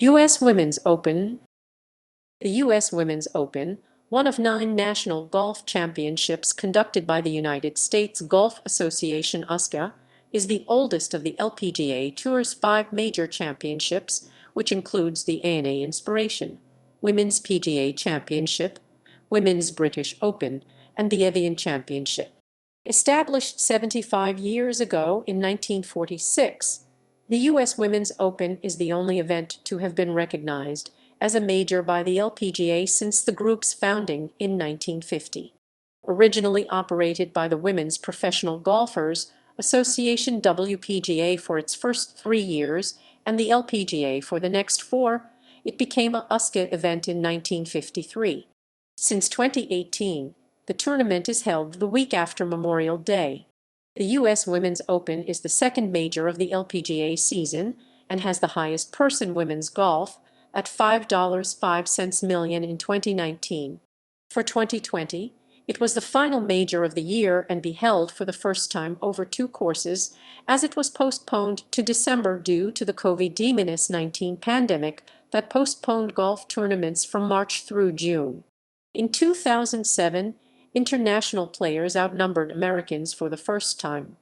U.S. Women's Open. The U.S. Women's Open, one of 9 national golf championships conducted by the United States Golf Association USGA, is the oldest of the LPGA Tour's 5 major championships, which includes the ANA Inspiration, Women's PGA Championship, Women's British Open, and the Evian Championship. Established 75 years ago in 1946, the U.S. Women's Open is the only event to have been recognized as a major by the LPGA since the group's founding in 1950. Originally operated by the Women's Professional Golfers Association WPGA for its first 3 years and the LPGA for the next 4, it became a USGA event in 1953. Since 2018, the tournament is held the week after Memorial Day. The U.S. Women's Open is the second major of the LPGA season and has the highest purse in women's golf at $5.05 million in 2019. For 2020, it was the final major of the year and be held for the first time over 2 courses, as it was postponed to December due to the COVID-19 pandemic that postponed golf tournaments from March through June. In 2007, international players outnumbered Americans for the first time.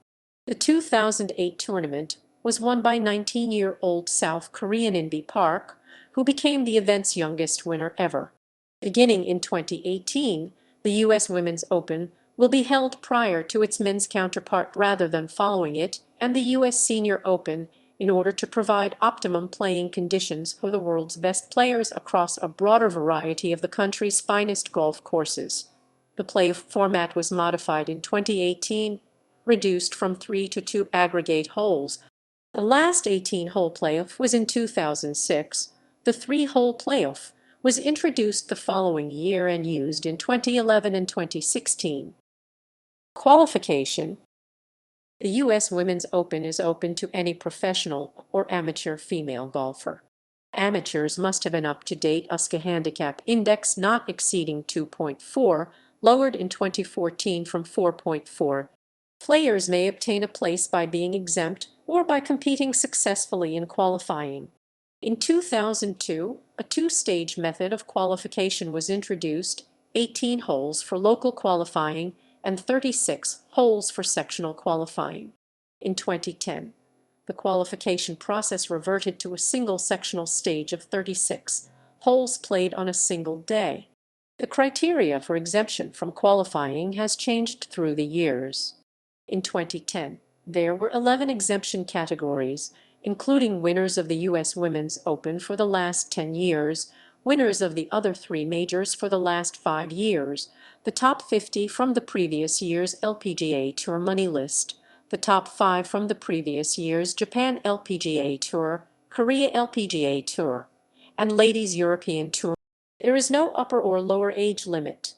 The 2008 tournament was won by 19-year-old South Korean Inbee Park, who became the event's youngest winner ever. Beginning in 2018, the U.S. Women's Open will be held prior to its men's counterpart rather than following it, and the U.S. Senior Open, in order to provide optimum playing conditions for the world's best players across a broader variety of the country's finest golf courses. The playoff format was modified in 2018, reduced from 3 to 2 aggregate holes. The last 18-hole playoff was in 2006. The 3-hole playoff was introduced the following year and used in 2011 and 2016. Qualification. The U.S. Women's Open is open to any professional or amateur female golfer. Amateurs must have an up-to-date USGA handicap index not exceeding 2.4, lowered in 2014 from 4.4. Players may obtain a place by being exempt or by competing successfully in qualifying. In 2002, a 2-stage method of qualification was introduced, 18 holes for local qualifying and 36 holes for sectional qualifying. In 2010, the qualification process reverted to a single sectional stage of 36 holes played on a single day. The criteria for exemption from qualifying has changed through the years. In 2010, there were 11 exemption categories, including winners of the U.S. Women's Open for the last 10 years, winners of the other 3 majors for the last 5 years, the top 50 from the previous year's LPGA Tour money list, the top 5 from the previous year's Japan LPGA Tour, Korea LPGA Tour, and Ladies European Tour. There is no upper or lower age limit.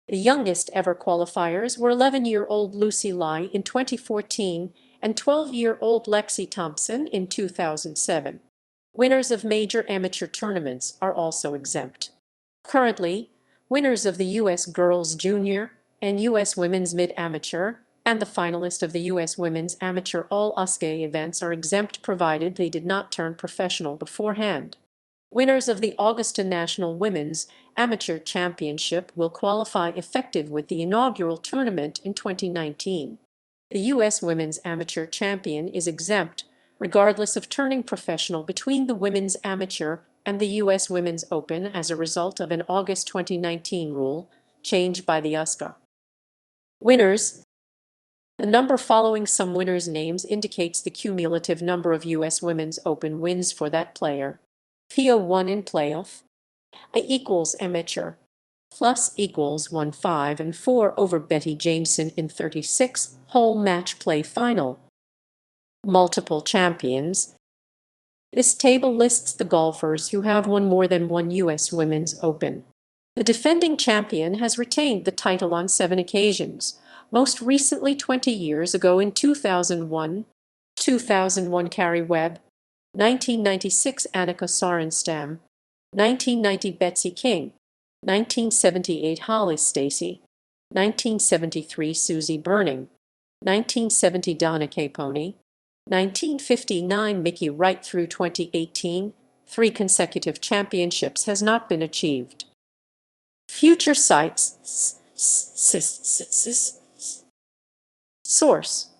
The youngest ever qualifiers were 11-year-old Lucy Lai in 2014 and 12-year-old Lexi Thompson in 2007. Winners of major amateur tournaments are also exempt. Currently, winners of the U.S. Girls Junior and U.S. Women's Mid-Amateur and the finalist of the U.S. Women's Amateur All-USGA events are exempt provided they did not turn professional beforehand. Winners of the Augusta National Women's Amateur Championship will qualify effective with the inaugural tournament in 2019. The U.S. Women's Amateur Champion is exempt, regardless of turning professional between the Women's Amateur and the U.S. Women's Open as a result of an August 2019 rule, changed by the USGA. Winners. The number following some winners' names indicates the cumulative number of U.S. Women's Open wins for that player. PO 1 in playoff. I equals amateur. Plus equals 1, 5, and 4 over Betty Jameson in 36-hole match play final. Multiple champions. This table lists the golfers who have won more than one U.S. Women's Open. The defending champion has retained the title on 7 occasions, most recently 20 years ago in 2001, 2001 Carrie Webb, 1996 Annika Sorenstam, 1990 Betsy King, 1978 Holly Stacy, 1973 Susie Burning, 1970 Donna Caponi, 1959 Mickey Wright through 2018, 3 consecutive championships has not been achieved. Future sites. Source: